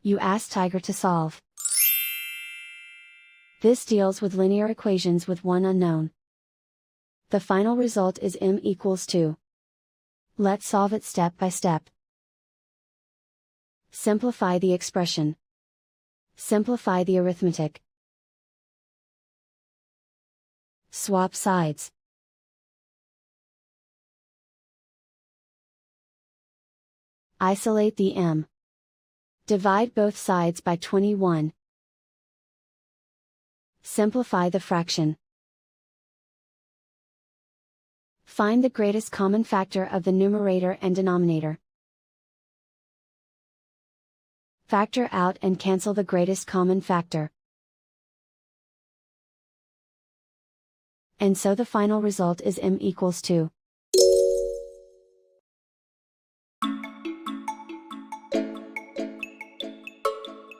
you ask Tiger to solve. This deals with linear equations with one unknown. The final result is m equals 2. Let's solve it step by step. Simplify the expression. Simplify the arithmetic. Swap sides. Isolate the m. Divide both sides by 21. Simplify the fraction. Find the greatest common factor of the numerator and denominator. Factor out and cancel the greatest common factor. And so the final result is m equals 2.